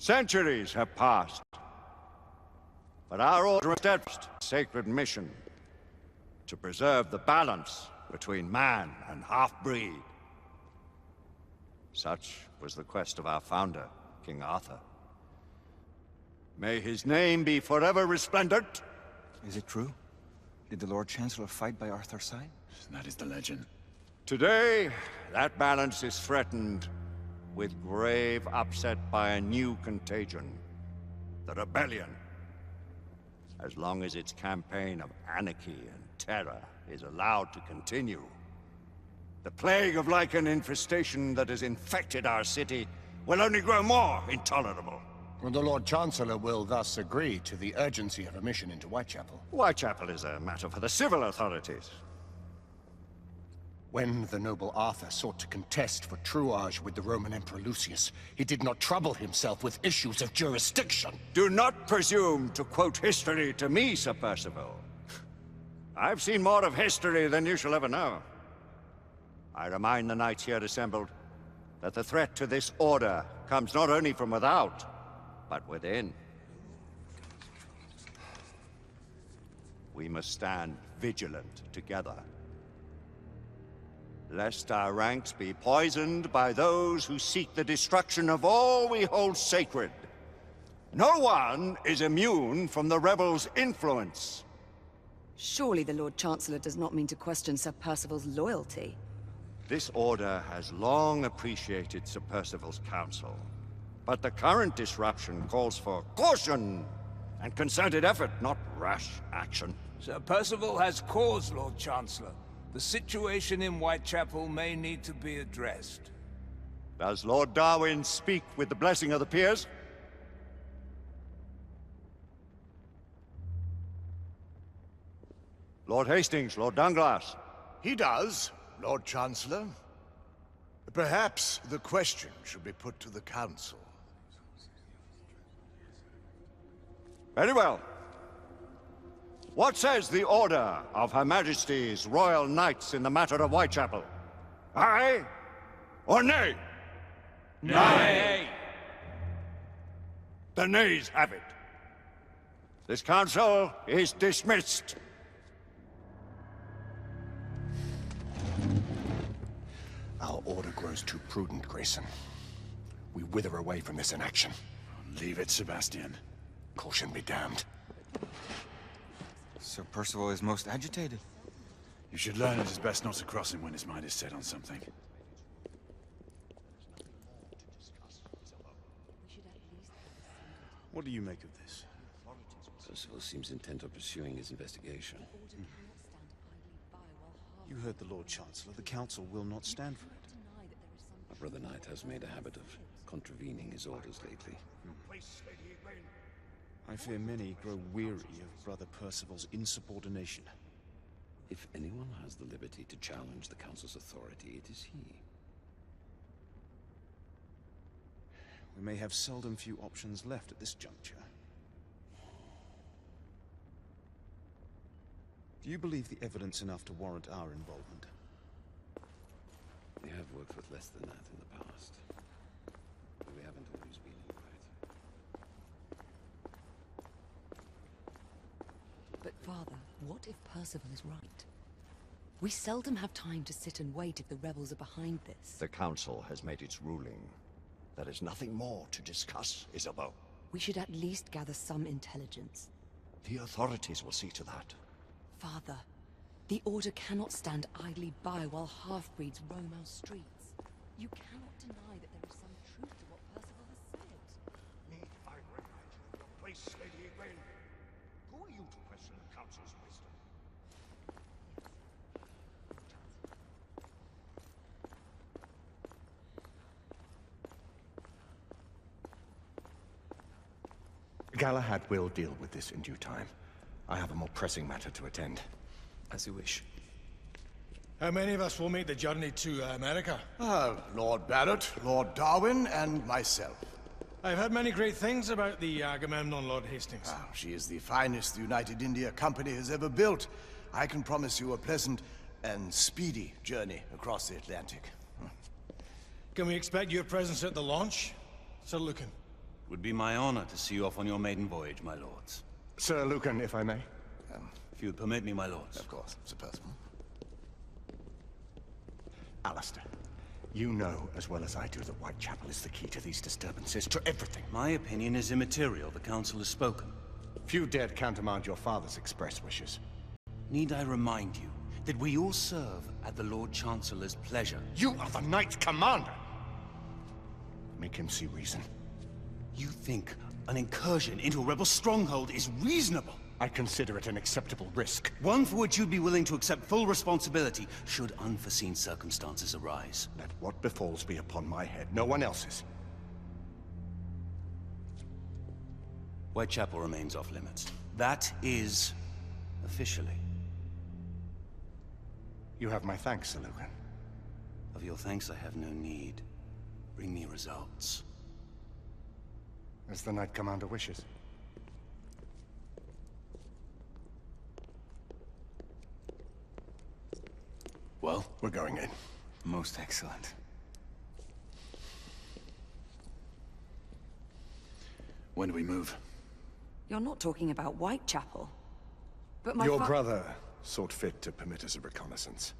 Centuries have passed, but our order is steadfast sacred mission to preserve the balance between man and half-breed. Such was the quest of our founder, King Arthur. May his name be forever resplendent. Is it true? Did the Lord Chancellor fight by Arthur's side? That is the legend. Today, that balance is threatened with grave upset by a new contagion. The rebellion. As long as its campaign of anarchy and terror is allowed to continue, the plague of lichen infestation that has infected our city will only grow more intolerable. Well, the Lord Chancellor will thus agree to the urgency of a mission into Whitechapel. Whitechapel is a matter for the civil authorities. When the noble Arthur sought to contest for truage with the Roman Emperor Lucius, he did not trouble himself with issues of jurisdiction. Do not presume to quote history to me, Sir Percival. I've seen more of history than you shall ever know. I remind the knights here assembled that the threat to this order comes not only from without, but within. We must stand vigilant together, lest our ranks be poisoned by those who seek the destruction of all we hold sacred. No one is immune from the rebels' influence. Surely the Lord Chancellor does not mean to question Sir Percival's loyalty. This order has long appreciated Sir Percival's counsel, but the current disruption calls for caution and concerted effort, not rash action. Sir Percival has cause, Lord Chancellor. The situation in Whitechapel may need to be addressed. Does Lord Darwin speak with the blessing of the peers? Lord Hastings, Lord Dunglass. He does, Lord Chancellor. Perhaps the question should be put to the Council. Very well. What says the Order of Her Majesty's Royal Knights in the matter of Whitechapel? Aye or nay? Nay! The nays have it. This council is dismissed. Our order grows too prudent, Grayson. We wither away from this inaction. Leave it, Sebastian. Caution be damned. Sir Percival is most agitated. You should learn it is best not to cross him when his mind is set on something. What do you make of this? Percival seems intent on pursuing his investigation. You heard the Lord Chancellor. The Council will not stand for it. My brother Knight has made a habit of contravening his orders lately. I fear many grow weary of Brother Percival's insubordination. If anyone has the liberty to challenge the Council's authority, it is he. We may have seldom few options left at this juncture. Do you believe the evidence enough to warrant our involvement? We have worked with less than that in the past. But we haven't always been right. But Father, what if Percival is right? We seldom have time to sit and wait if the rebels are behind this. The Council has made its ruling. There is nothing more to discuss, Isabeau. We should at least gather some intelligence. The authorities will see to that. Father, the Order cannot stand idly by while half-breeds roam our streets. You cannot deny that there is some truth to what Percival has said. Need I remind you of your place, Lady Egwene? Who are you to question the Council's wisdom? Galahad will deal with this in due time. I have a more pressing matter to attend. As you wish. How many of us will make the journey to America? Lord Barrett, Lord Darwin, and myself. I've heard many great things about the Agamemnon, Lord Hastings. She is the finest the United India Company has ever built. I can promise you a pleasant and speedy journey across the Atlantic. Can we expect your presence at the launch, Sir Lucan? Would be my honor to see you off on your maiden voyage, my lords. Sir Lucan, if I may. If you would permit me, my lords. Of course, Sir Percival. Alistair, you know as well as I do that Whitechapel is the key to these disturbances, to everything. My opinion is immaterial. The council has spoken. Few dared countermand your father's express wishes. Need I remind you that we all serve at the Lord Chancellor's pleasure? You are the Knight Commander! Make him see reason. You think an incursion into a rebel stronghold is reasonable? I consider it an acceptable risk. One for which you'd be willing to accept full responsibility should unforeseen circumstances arise. Let what befalls be upon my head, no one else's. Whitechapel remains off limits. That is officially. You have my thanks, Sir Lucan. Of your thanks I have no need. Bring me results. As the Knight Commander wishes. Well? We're going in. Most excellent. When do we move? You're not talking about Whitechapel. But my Your brother sought fit to permit us a reconnaissance.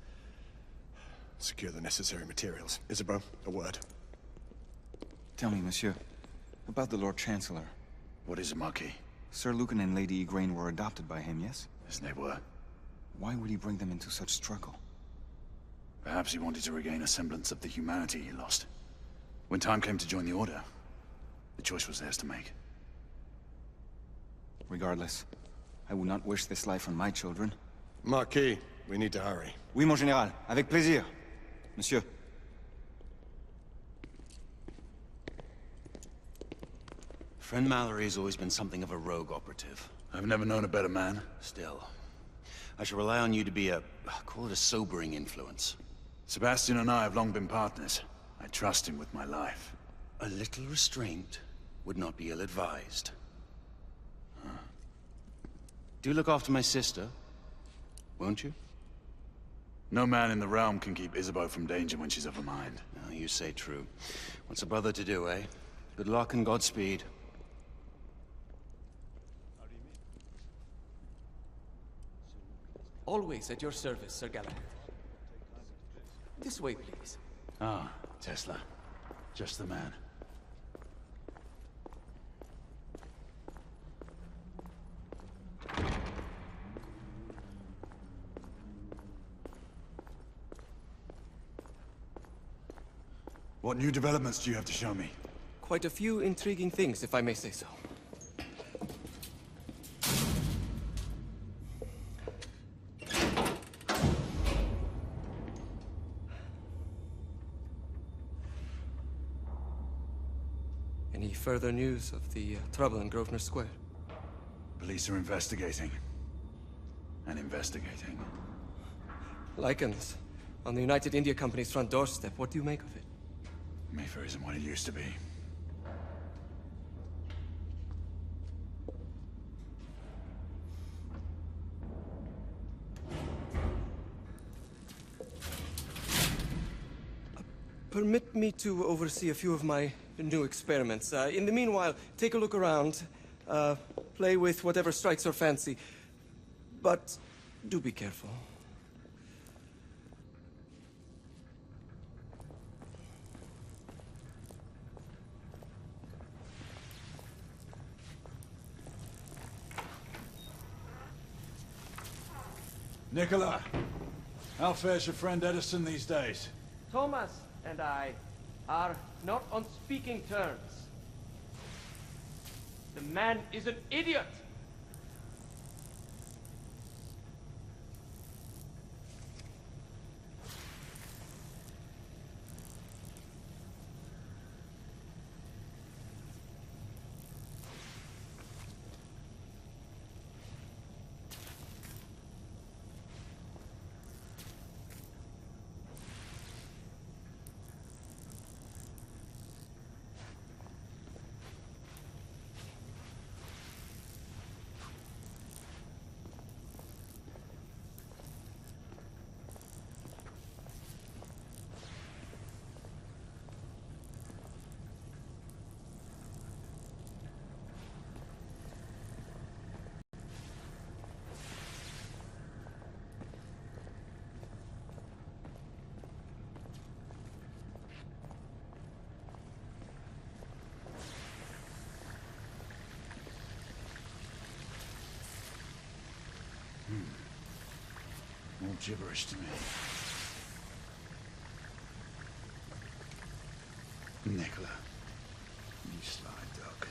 Secure the necessary materials. Isabeau, a word. Tell me, monsieur, about the Lord Chancellor. What is it, Marquis? Sir Lucan and Lady Igraine were adopted by him, yes? Yes, they were. Why would he bring them into such struggle? Perhaps he wanted to regain a semblance of the humanity he lost. When time came to join the Order, the choice was theirs to make. Regardless, I would not wish this life on my children. Marquis, we need to hurry. Oui, mon général. Avec plaisir. Monsieur. Friend Mallory has always been something of a rogue operative. I've never known a better man. Still, I shall rely on you to be call it a sobering influence. Sebastian and I have long been partners. I trust him with my life. A little restraint would not be ill-advised. Do look after my sister, won't you? No man in the realm can keep Isabeau from danger when she's of a mind. Oh, you say true. What's a brother to do, eh? Good luck and Godspeed. Always at your service, Sir Galahad. This way, please. Ah, Tesla. Just the man. What new developments do you have to show me? Quite a few intriguing things, if I may say so. Any further news of the trouble in Grosvenor Square? Police are investigating. And investigating. Lycans, on the United India Company's front doorstep. What do you make of it? Mayfair isn't what it used to be. Permit me to oversee a few of my new experiments. In the meanwhile, take a look around. Play with whatever strikes your fancy. But do be careful. Nicola, how fares your friend Edison these days? Thomas and I are not on speaking terms. The man is an idiot! all gibberish to me. Nicola, you sly duck.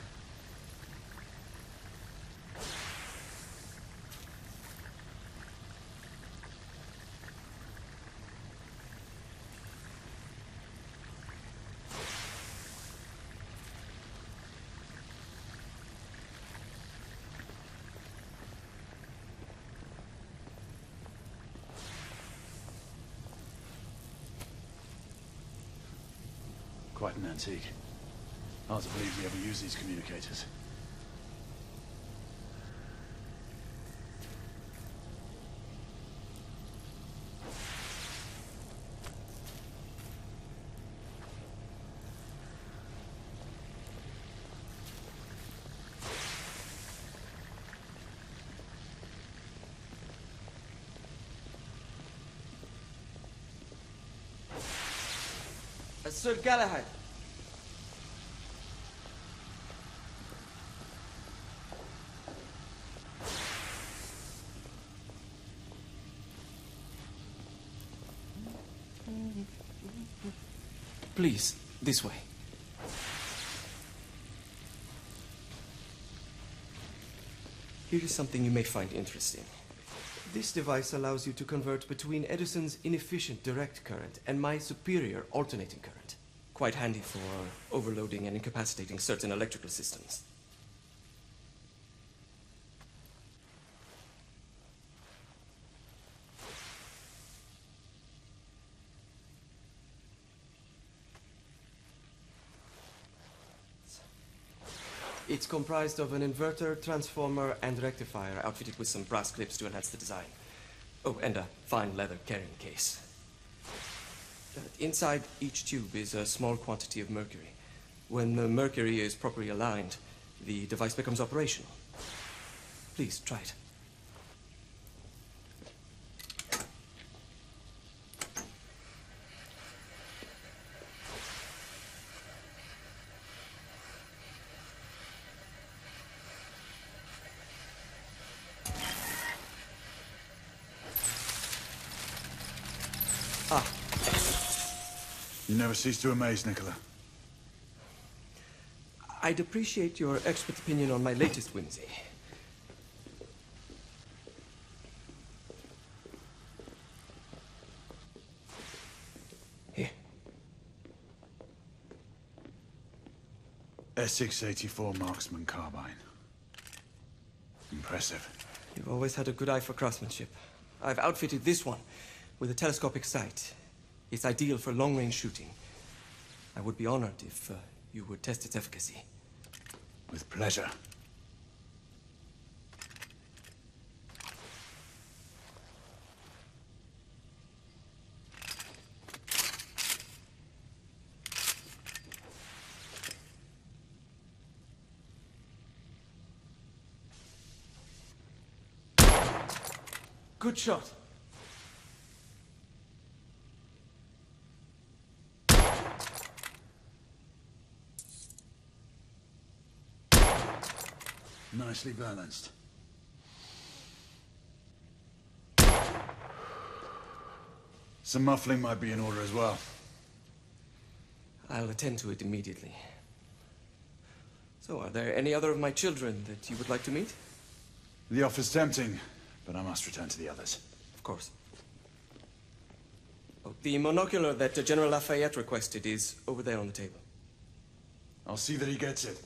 Quite an antique. Hard to believe we ever use these communicators. Sir Galahad. Please, this way. Here is something you may find interesting. This device allows you to convert between Edison's inefficient direct current and my superior alternating current. Quite handy for overloading and incapacitating certain electrical systems. It's comprised of an inverter, transformer, and rectifier outfitted with some brass clips to enhance the design. Oh, and a fine leather carrying case. Inside each tube is a small quantity of mercury. When the mercury is properly aligned, the device becomes operational. Please, try it. You never cease to amaze, Nicola. I'd appreciate your expert opinion on my latest whimsy. Here. Essex 84 Marksman Carbine. Impressive. You've always had a good eye for craftsmanship. I've outfitted this one with a telescopic sight. It's ideal for long-range shooting. I would be honored if you would test its efficacy. With pleasure. Good shot. Nicely balanced. Some muffling might be in order as well. I'll attend to it immediately. So, are there any other of my children that you would like to meet? The offer's tempting, but I must return to the others. Of course. Oh, the monocular that General Lafayette requested is over there on the table. I'll see that he gets it.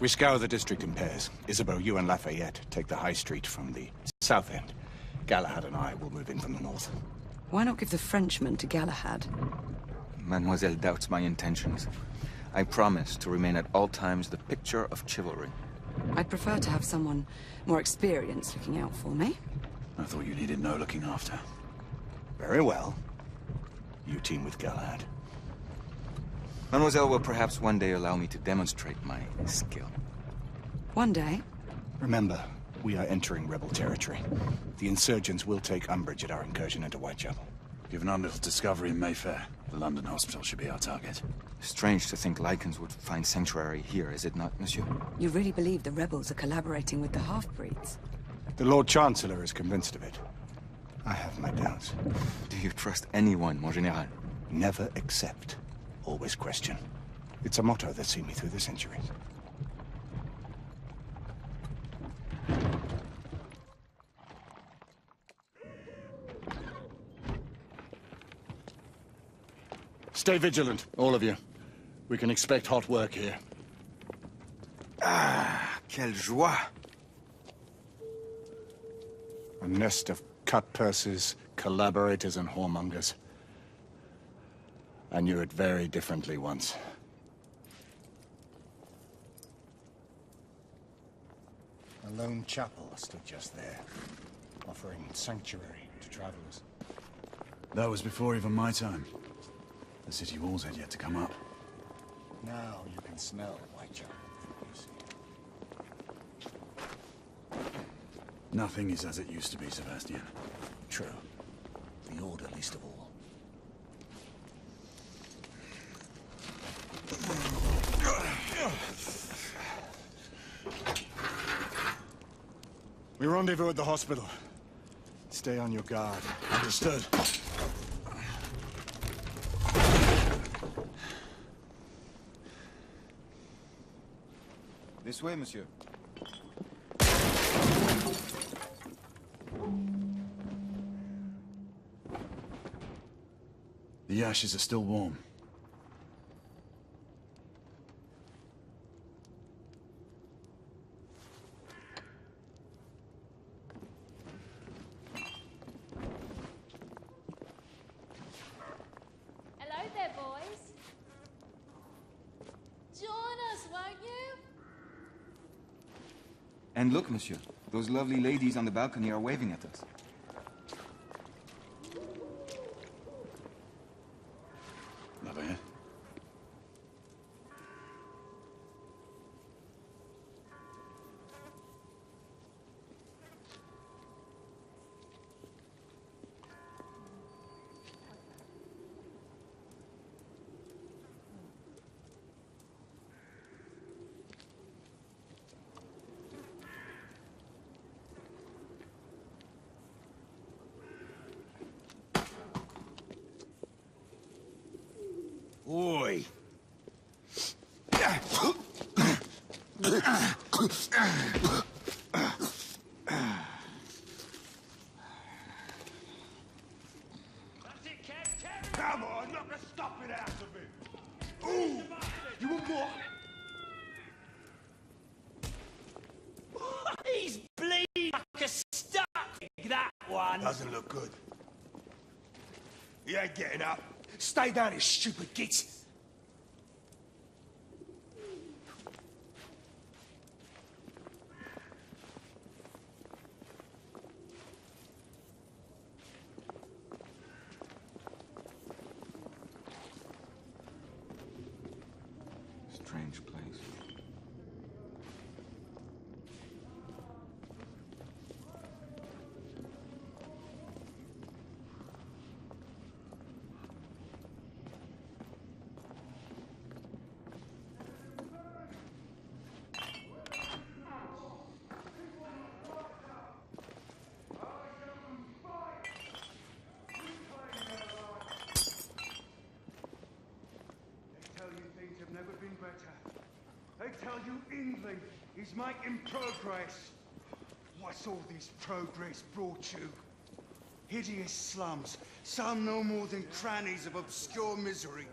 We scour the district in pairs. Isabeau, you and Lafayette take the high street from the south end. Galahad and I will move in from the north. Why not give the Frenchman to Galahad? Mademoiselle doubts my intentions. I promise to remain at all times the picture of chivalry. I'd prefer to have someone more experienced looking out for me. I thought you needed no looking after. Very well. You team with Galahad. Mademoiselle will perhaps one day allow me to demonstrate my skill. One day? Remember, we are entering rebel territory. The insurgents will take umbrage at our incursion into Whitechapel. Given our little discovery in Mayfair, The London hospital should be our target. Strange to think Lycans would find sanctuary here, is it not, monsieur? You really believe the rebels are collaborating with the half-breeds? The Lord Chancellor is convinced of it. I have my doubts. Do you trust anyone, mon général? Never accept. Always question. It's a motto that's seen me through the centuries. Stay vigilant, all of you. We can expect hot work here. Ah, quelle joie! A nest of cut-purses, collaborators, and whoremongers. I knew it very differently once. A lone chapel stood just there, offering sanctuary to travelers. That was before even my time. The city walls had yet to come up. Now you can smell Whitechapel. Nothing is as it used to be, Sebastian. True. The Order least of all. We rendezvous at the hospital. Stay on your guard. Understood. This way, monsieur. The ashes are still warm. Hello there, boys. Join us, won't you? And look, monsieur. Those lovely ladies on the balcony are waving at us. Lafayette. Oi! Come on, knock the stuffing out of him! Ooh! You want more? He's bleeding like a stuck pig, that one. Doesn't look good. He ain't getting up. Stay down, you stupid git! Strange place. Never been better. They tell you England is making progress. What's all this progress brought you? Hideous slums, some no more than crannies of obscure misery.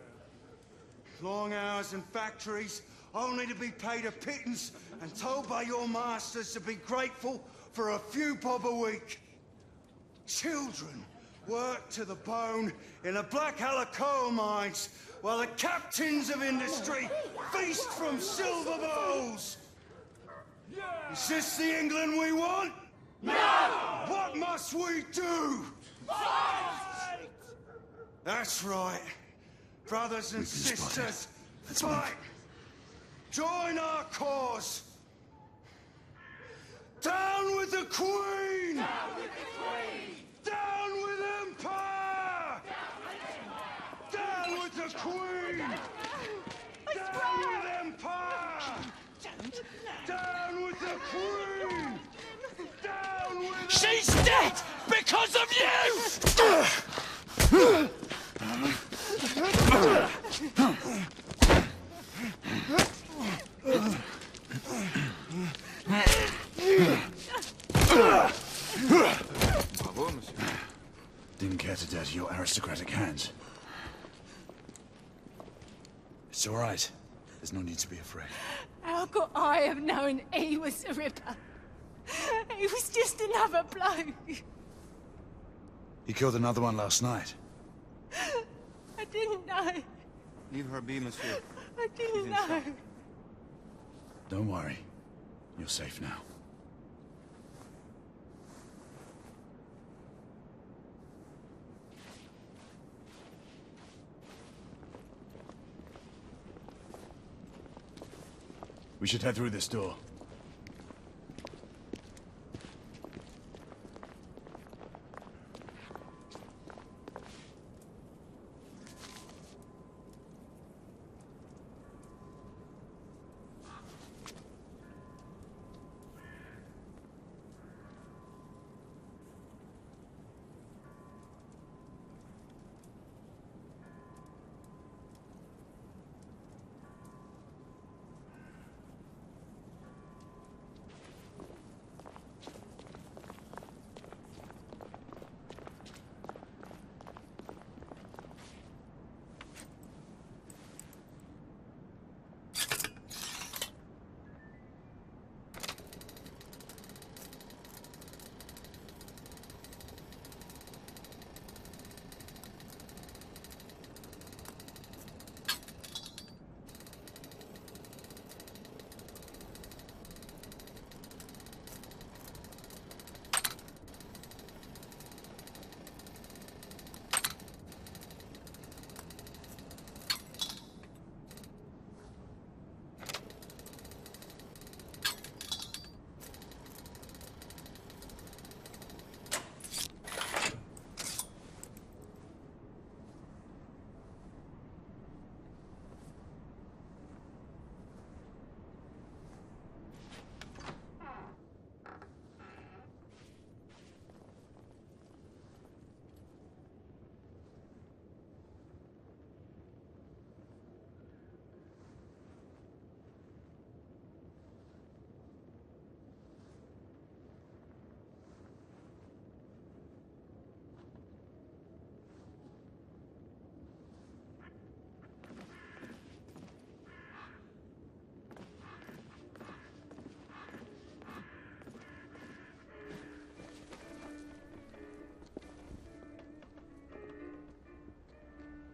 Long hours in factories, only to be paid a pittance and told by your masters to be grateful for a few bob a week. Children worked to the bone in the Black Halla coal mines, while the captains of industry feast from silver bowls. Is this the England we want? No! What must we do? Fight! That's right. Brothers and sisters, fight! Join our cause! Down with the Queen! Down with the Queen! Down with Empire! Down with Empire! Down the Queen! Down with Empire! Down with the Queen! Down with She's dead because of you! Bravo, monsieur. Didn't care to dirty your aristocratic hands. It's all right. There's no need to be afraid. How could I have known he was the Ripper? He was just another bloke. He killed another one last night. I didn't know. Leave her be, monsieur. I didn't She's know. inside. Don't worry. You're safe now. We should head through this door.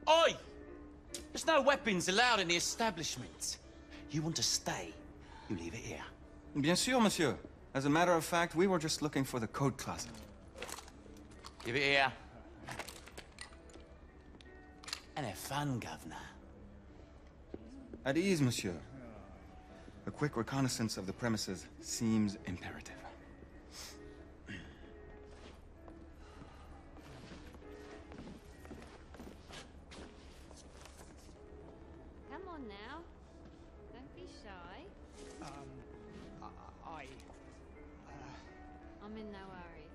Oi! There's no weapons allowed in the establishment. You want to stay, you leave it here. Bien sûr, monsieur. As a matter of fact, we were just looking for the code closet. Give it here. And have fun, Governor. At ease, monsieur. A quick reconnaissance of the premises seems imperative. Come on now. Don't be shy. I'm in no hurry.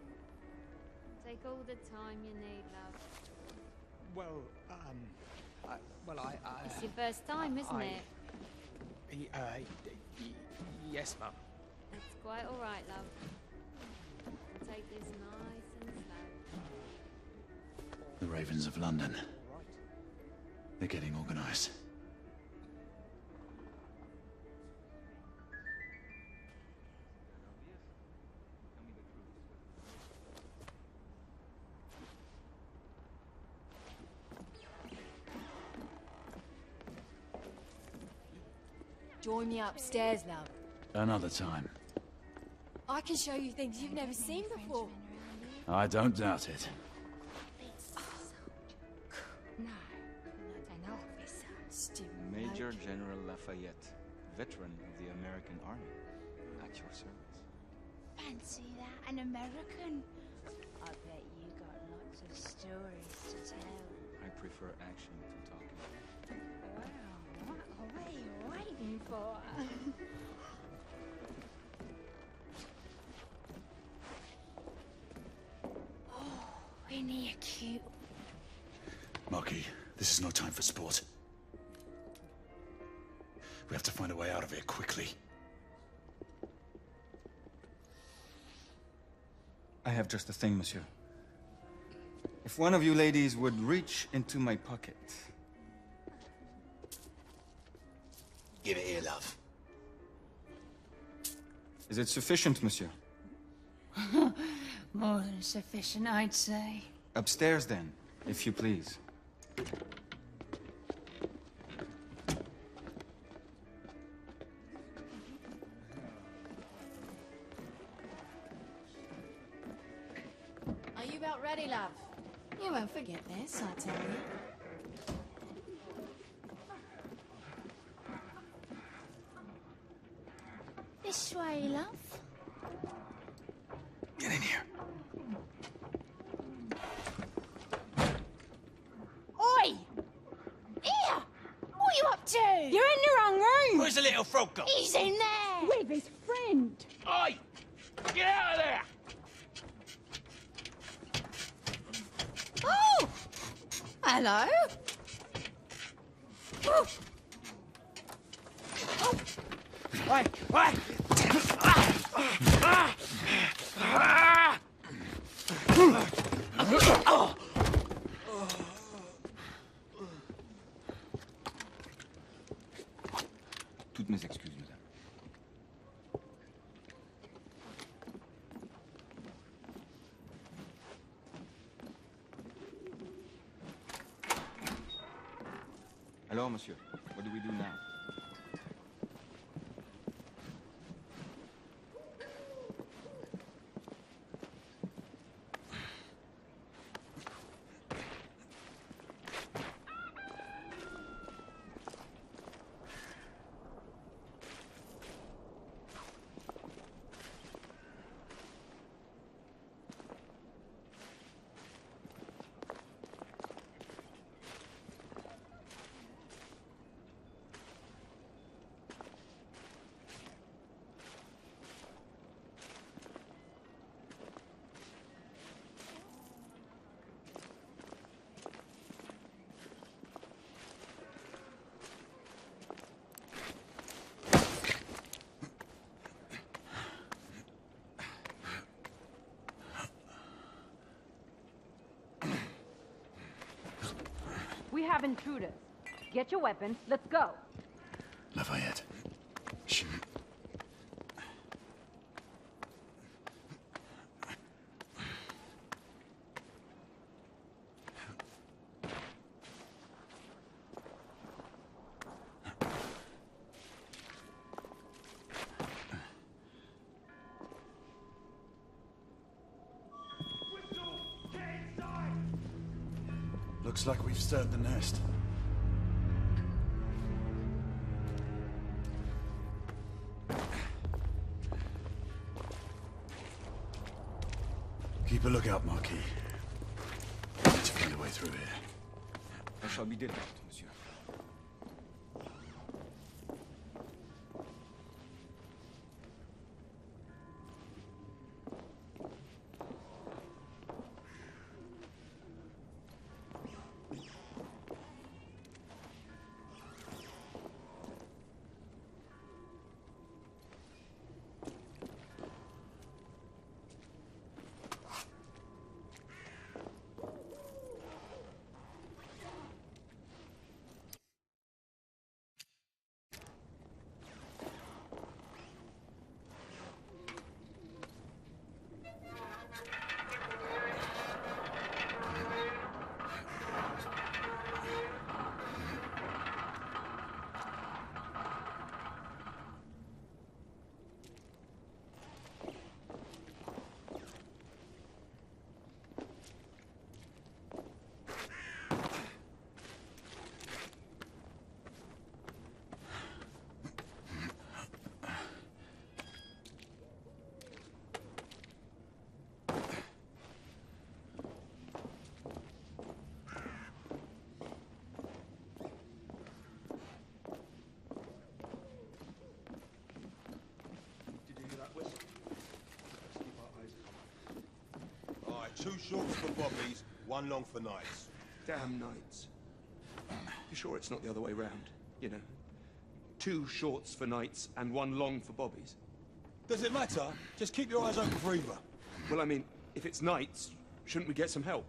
Take all the time you need, love. Well, It's your first time, isn't it? Yes, Mum. It's quite all right, love. We'll take this nice and slow. The Ravens of London. They're getting organized. Join me upstairs, love. Another time. I can show you things you've never seen before. I don't doubt it. Major General Lafayette, veteran of the American Army, at your service. Fancy that, an American? I bet you got lots of stories to tell. I prefer action to talking. near cute. Marquis, this is no time for sport. We have to find a way out of here quickly. I have just the thing, monsieur. If one of you ladies would reach into my pocket. Give it here, love. Is it sufficient, monsieur? More than sufficient, I'd say. Upstairs, then, if you please. Are you about ready, love? You won't forget this, I tell you. This way, love. Get in here. Oi! Here! What are you up to? You're in the wrong room! Where's the little frog gone? He's in there! With his friend! Oi! Get out of there! Oh! Hello? Oh. Oh. Wait! Wait! Toutes mes excuses, madame. Alors, monsieur, what do we do now? We have intruders. Get your weapons. Let's go. Lafayette. Shh. Looks like we've stirred the nest. Keep a lookout, Marquis. We need to find a way through here. I shall be diligent, monsieur. Two shorts for bobbies, one long for Knights. Damn Knights. You sure it's not the other way round? You know, 2 shorts for Knights and 1 long for Bobbies. Does it matter? Just keep your eyes open for either. Well, I mean, if it's Knights, shouldn't we get some help?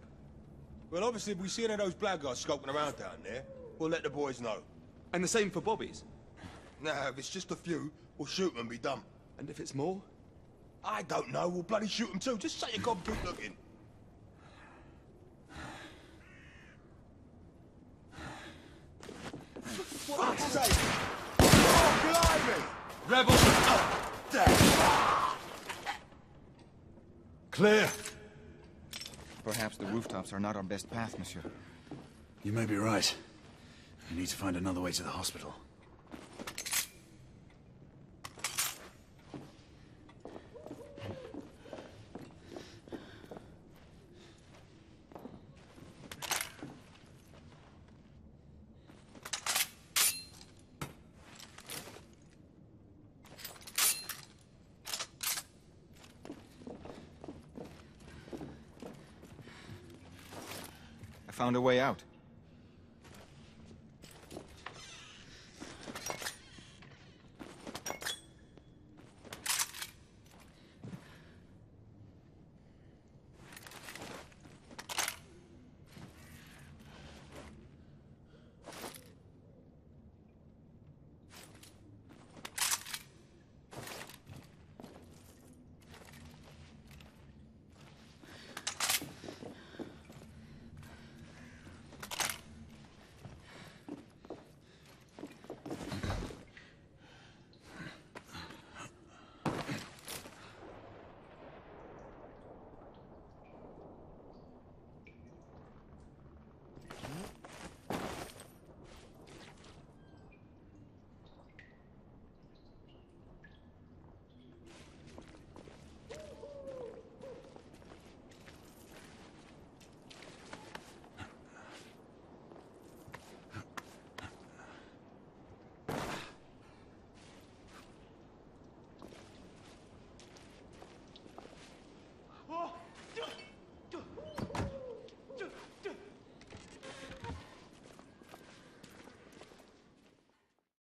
Well, obviously, if we see any of those blackguards skulking around down there, we'll let the boys know. And the same for Bobbies? Nah, if it's just a few, we'll shoot them and be done. And if it's more? I don't know, we'll bloody shoot them too. Just shut your gob and keep looking. For fuck's sake! Oh, blimey! Rebels! Oh, damn! Clear! Perhaps the rooftops are not our best path, monsieur. You may be right. We need to find another way to the hospital. I found a way out.